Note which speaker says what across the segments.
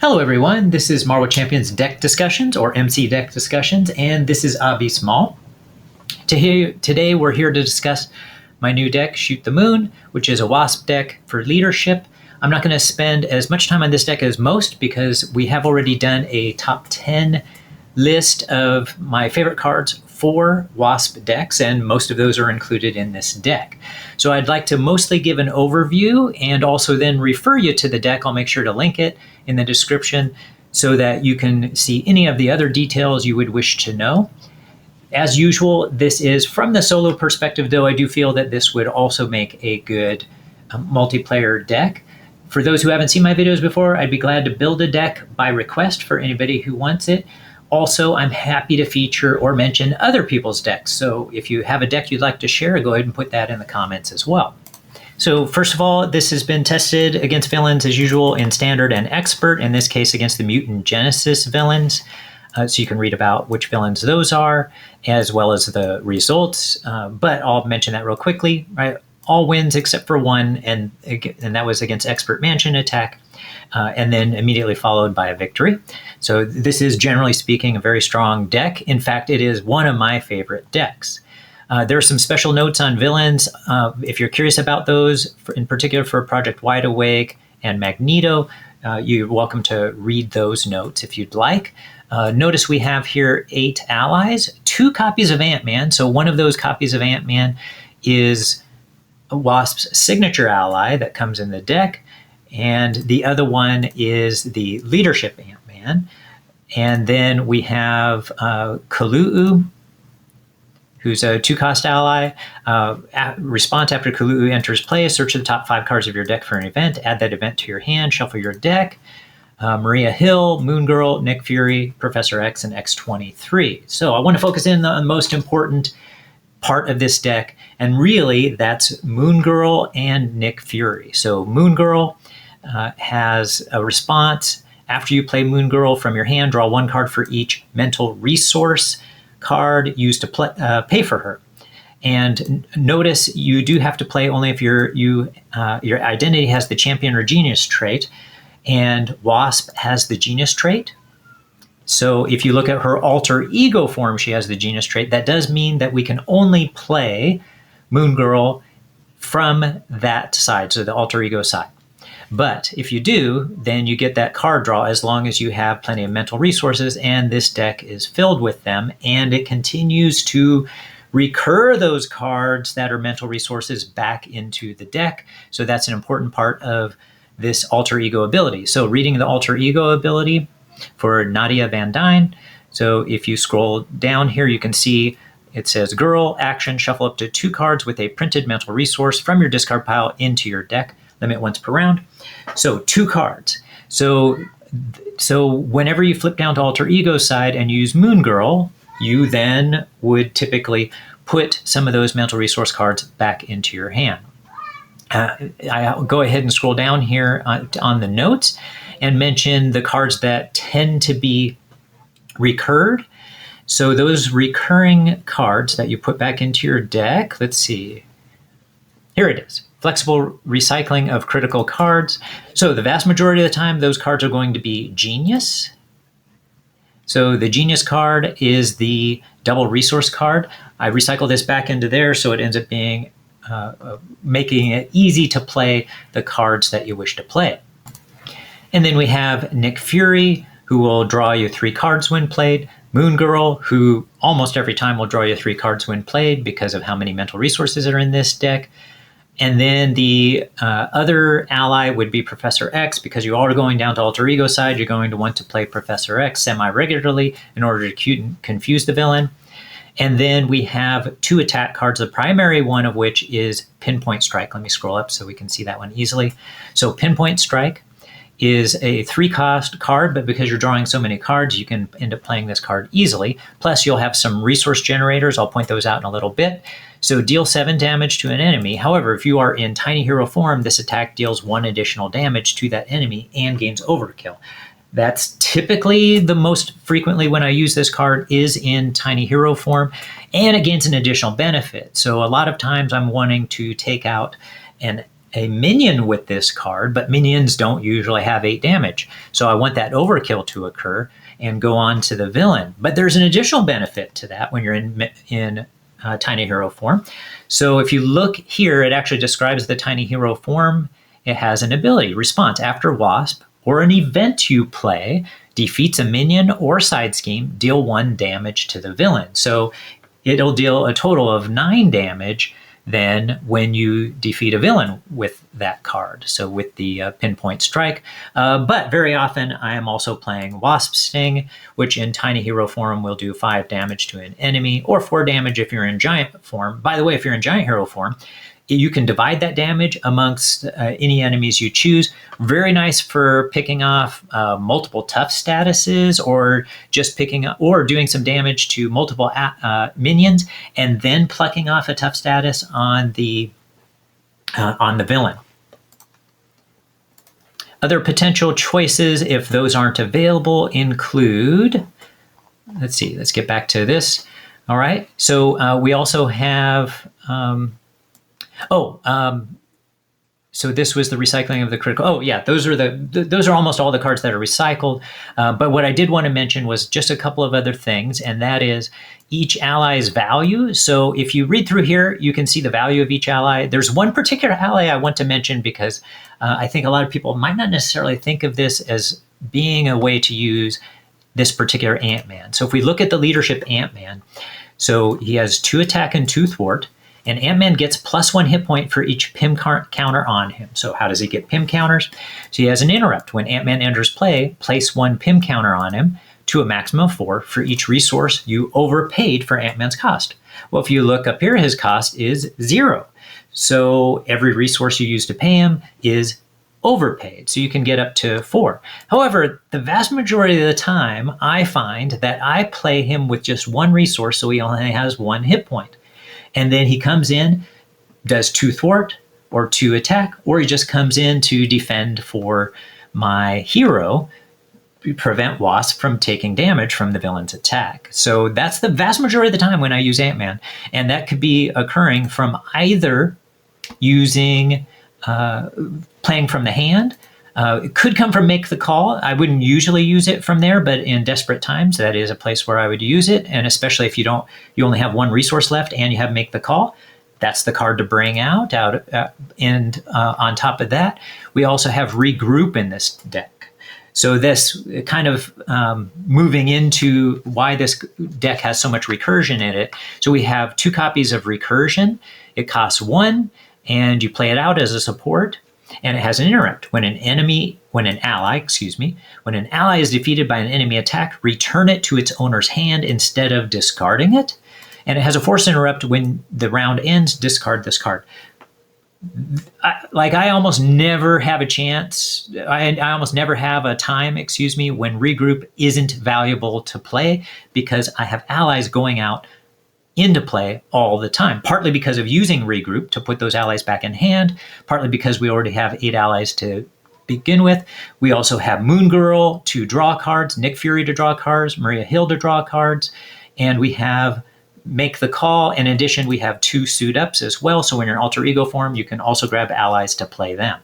Speaker 1: Hello everyone, this is Marvel Champions Deck Discussions, or MC Deck Discussions, and this is Avi Small. Today we're here to discuss my new deck, Shoot the Moon, which is a Wasp deck for leadership. I'm not going to spend as much time on this deck as most because we have already done a top 10 list of my favorite cards for Wasp decks, and most of those are included in this deck. So I'd like to mostly give an overview and also then refer you to the deck. I'll make sure to link it in the description so that you can see any of the other details you would wish to know. As usual, this is from the solo perspective, though I do feel that this would also make a good multiplayer deck. For those who haven't seen my videos before, I'd be glad to build a deck by request for anybody who wants it. Also, I'm happy to feature or mention other people's decks. So if you have a deck you'd like to share, go ahead and put that in the comments as well. So first of all, this has been tested against villains as usual in Standard and Expert, in this case against the Mutant Genesis villains. So you can read about which villains those are, as well as the results. But I'll mention that real quickly, right? All wins except for one, and that was against Expert Mansion Attack, and then immediately followed by a victory. So this is, generally speaking, a very strong deck. In fact, it is one of my favorite decks. There are some special notes on villains. If you're curious about those, in particular for Project Wide Awake and Magneto, you're welcome to read those notes if you'd like. Notice we have here 8 allies, 2 copies of Ant-Man. So one of those copies of Ant-Man is Wasp's signature ally that comes in the deck, and the other one is the leadership Ant-Man. And then we have Kalu'u, who's a 2-cost ally. Response after Kalu'u enters play, search the top 5 cards of your deck for an event, add that event to your hand, shuffle your deck. Maria Hill, Moon Girl, Nick Fury, Professor X, and X-23. So I want to focus in on the most important part of this deck, and really that's Moon Girl and Nick Fury. So Moon Girl has a response. After you play Moon Girl from your hand, draw 1 card for each mental resource card used to pay for her. And notice you do have to play only if your identity has the champion or genius trait, and Wasp has the genius trait. So if you look at her alter ego form, she has the genius trait. That does mean that we can only play Moon Girl from that side, so the alter ego side. But if you do, then you get that card draw as long as you have plenty of mental resources, and this deck is filled with them, and it continues to recur those cards that are mental resources back into the deck. So that's an important part of this alter ego ability. So reading the alter ego ability for Nadia Van Dyne. So if you scroll down here, you can see it says Girl, action, shuffle up to 2 cards with a printed mental resource from your discard pile into your deck. Limit once per round. So 2 cards. So whenever you flip down to alter ego side and use Moon Girl, you then would typically put some of those mental resource cards back into your hand. I'll go ahead and scroll down here on the notes and mention the cards that tend to be recurred. So those recurring cards that you put back into your deck, let's see. Here it is. Flexible recycling of critical cards. So the vast majority of the time, those cards are going to be Genius. So the Genius card is the double resource card. I recycle this back into there, so it ends up being making it easy to play the cards that you wish to play. And then we have Nick Fury, who will draw you 3 cards when played. Moon Girl, who almost every time will draw you 3 cards when played because of how many mental resources are in this deck. And then the other ally would be Professor X, because you are going down to alter ego side. You're going to want to play Professor X semi-regularly in order to confuse the villain. And then we have 2 attack cards, the primary one of which is Pinpoint Strike. Let me scroll up so we can see that one easily. So Pinpoint Strike is a 3-cost card, but because you're drawing so many cards, you can end up playing this card easily. Plus, you'll have some resource generators. I'll point those out in a little bit. So deal 7 damage to an enemy. However, if you are in Tiny Hero form, this attack deals 1 additional damage to that enemy and gains overkill. That's typically the most frequently when I use this card is in Tiny Hero form, and it gains an additional benefit. So a lot of times I'm wanting to take out an a minion with this card, but minions don't usually have 8 damage. So I want that overkill to occur and go on to the villain. But there's an additional benefit to that when you're in tiny hero form. So if you look here, it actually describes the tiny hero form. It has an ability, response after Wasp or an event you play defeats a minion or side scheme, deal 1 damage to the villain. So it'll deal a total of 9 damage then when you defeat a villain with that card. So with the pinpoint strike. But very often I am also playing Wasp Sting, which in tiny hero form will do 5 damage to an enemy or 4 damage if you're in giant form. By the way, if you're in giant hero form, you can divide that damage amongst any enemies you choose. Very nice for picking off multiple tough statuses, or just picking up or doing some damage to multiple minions, and then plucking off a tough status on the villain. Other potential choices, if those aren't available, include. Let's see. Let's get back to this. All right. So we also have. So this was the recycling of the critical. Oh yeah, those are almost all the cards that are recycled. But what I did want to mention was just a couple of other things, and that is each ally's value. So if you read through here, you can see the value of each ally. There's one particular ally I want to mention because I think a lot of people might not necessarily think of this as being a way to use this particular Ant-Man. So if we look at the leadership Ant-Man, so he has 2 attack and 2 thwart. And Ant-Man gets +1 hit point for each PIM counter on him. So how does he get PIM counters? So he has an interrupt. When Ant-Man enters play, place 1 PIM counter on him to a maximum of 4 for each resource you overpaid for Ant-Man's cost. Well, if you look up here, his cost is 0. So every resource you use to pay him is overpaid. So you can get up to 4. However, the vast majority of the time, I find that I play him with just 1 resource, so he only has 1 hit point. And then he comes in, does 2 thwart or 2 attack, or he just comes in to defend for my hero, prevent Wasp from taking damage from the villain's attack. So that's the vast majority of the time when I use Ant-Man. And that could be occurring from either using, playing from the hand. It could come from Make the Call. I wouldn't usually use it from there, but in desperate times, that is a place where I would use it. And especially if you only have 1 resource left and you have Make the Call, that's the card to bring out. And on top of that, we also have Regroup in this deck. So this kind of moving into why this deck has so much recursion in it. So we have 2 copies of Recursion. It costs 1, and you play it out as a support. And it has an interrupt. When an ally is defeated by an enemy attack, return it to its owner's hand instead of discarding it. And it has a force interrupt. When the round ends, discard this card. I almost never have a chance. I almost never have a time, when Regroup isn't valuable to play, because I have allies going out into play all the time, partly because of using Regroup to put those allies back in hand, partly because we already have 8 allies to begin with. We also have Moon Girl to draw cards, Nick Fury to draw cards, Maria Hill to draw cards, and we have Make the Call. In addition, we have 2 suit ups as well, so when you're in alter ego form, you can also grab allies to play them.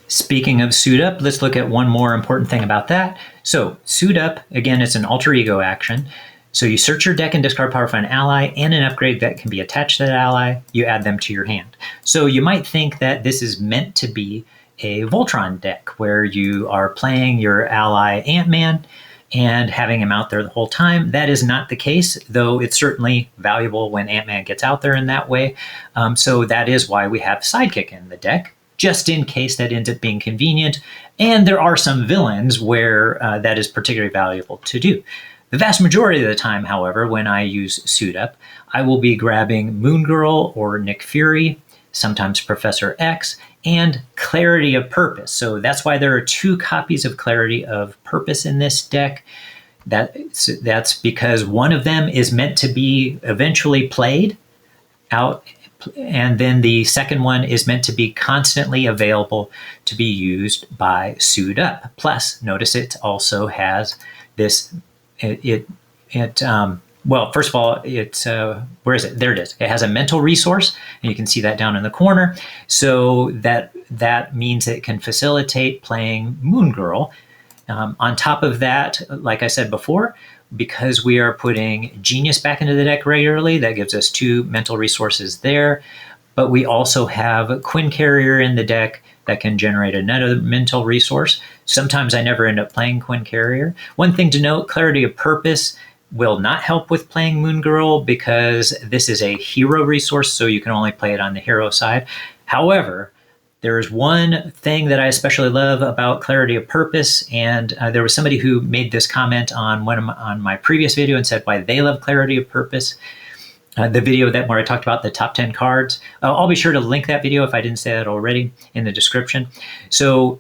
Speaker 1: Speaking of suit up, let's look at one more important thing about that. So suit up, again, it's an alter ego action. So you search your deck and discard power for an ally and an upgrade that can be attached to that ally. You add them to your hand. So you might think that this is meant to be a Voltron deck where you are playing your ally Ant-Man and having him out there the whole time. That is not the case, though it's certainly valuable when Ant-Man gets out there in that way. So that is why we have Sidekick in the deck, just in case that ends up being convenient. And there are some villains where that is particularly valuable to do. The vast majority of the time, however, when I use Suit Up, I will be grabbing Moon Girl or Nick Fury, sometimes Professor X, and Clarity of Purpose. So that's why there are 2 copies of Clarity of Purpose in this deck. That's because one of them is meant to be eventually played out, and then the second one is meant to be constantly available to be used by Suit Up. Plus, notice it also has this, it Well, first of all, it's where is it? There it is. It has a mental resource, and you can see that down in the corner. So that means it can facilitate playing Moon Girl. On top of that, like I said before, because we are putting Genius back into the deck regularly, that gives us 2 mental resources there. But we also have Quinn Carrier in the deck that can generate another mental resource. Sometimes I never end up playing Quinn Carrier. One thing to note, Clarity of Purpose will not help with playing Moon Girl because this is a hero resource, so you can only play it on the hero side. However, there is one thing that I especially love about Clarity of Purpose, and there was somebody who made this comment on on my previous video and said why they love Clarity of Purpose. The video where I talked about the top 10 cards. I'll be sure to link that video if I didn't say that already in the description. So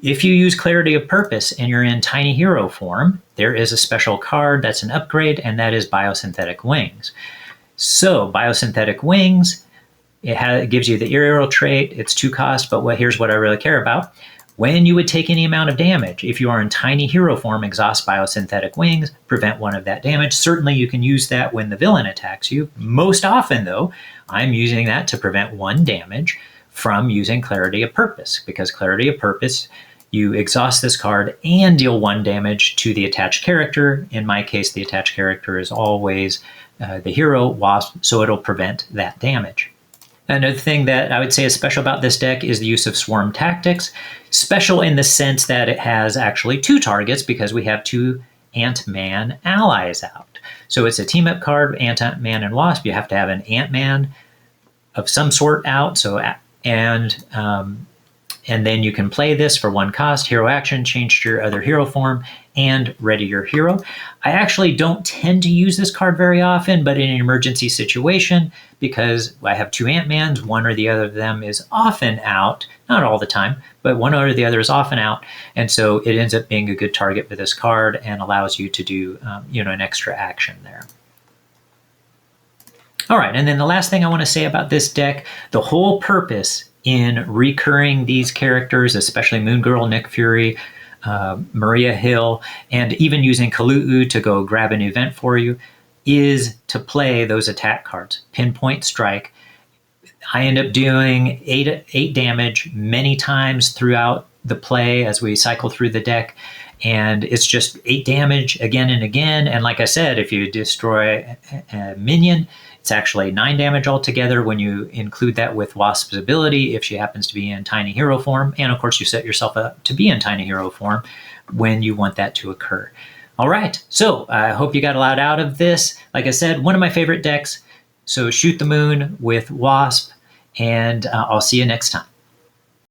Speaker 1: if you use Clarity of Purpose and you're in Tiny Hero form, there is a special card that's an upgrade, and that is Biosynthetic Wings. So Biosynthetic Wings, it gives you the aerial trait. It's 2 cost, but here's what I really care about. When you would take any amount of damage, if you are in Tiny Hero form, exhaust Biosynthetic Wings, prevent 1 of that damage. Certainly you can use that when the villain attacks you. Most often, though, I'm using that to prevent 1 damage from using Clarity of Purpose, because Clarity of Purpose, you exhaust this card and deal 1 damage to the attached character. In my case, the attached character is always the hero, Wasp, so it'll prevent that damage. Another thing that I would say is special about this deck is the use of Swarm Tactics. Special in the sense that it has actually 2 targets because we have 2 Ant-Man allies out. So it's a team-up card, Ant-Man and Wasp. You have to have an Ant-Man of some sort out. And then you can play this for 1 cost, hero action, change to your other hero form, and ready your hero. I actually don't tend to use this card very often, but in an emergency situation, because I have 2 Ant-Mans, 1 or the other of them is often out, not all the time, but 1 or the other is often out, and so it ends up being a good target for this card and allows you to do an extra action there. All right, and then the last thing I want to say about this deck, the whole purpose in recurring these characters, especially Moon Girl, Nick Fury, Maria Hill, and even using Kalu'u to go grab an event for you, is to play those attack cards. Pinpoint Strike. I end up doing 8 damage many times throughout the play as we cycle through the deck, and it's just 8 damage again and again. And like I said, if you destroy a minion, it's actually 9 damage altogether when you include that with Wasp's ability if she happens to be in Tiny Hero form. And of course, you set yourself up to be in Tiny Hero form when you want that to occur. All right, so I hope you got a lot out of this. Like I said, one of my favorite decks. So Shoot the Moon with Wasp, and I'll see you next time.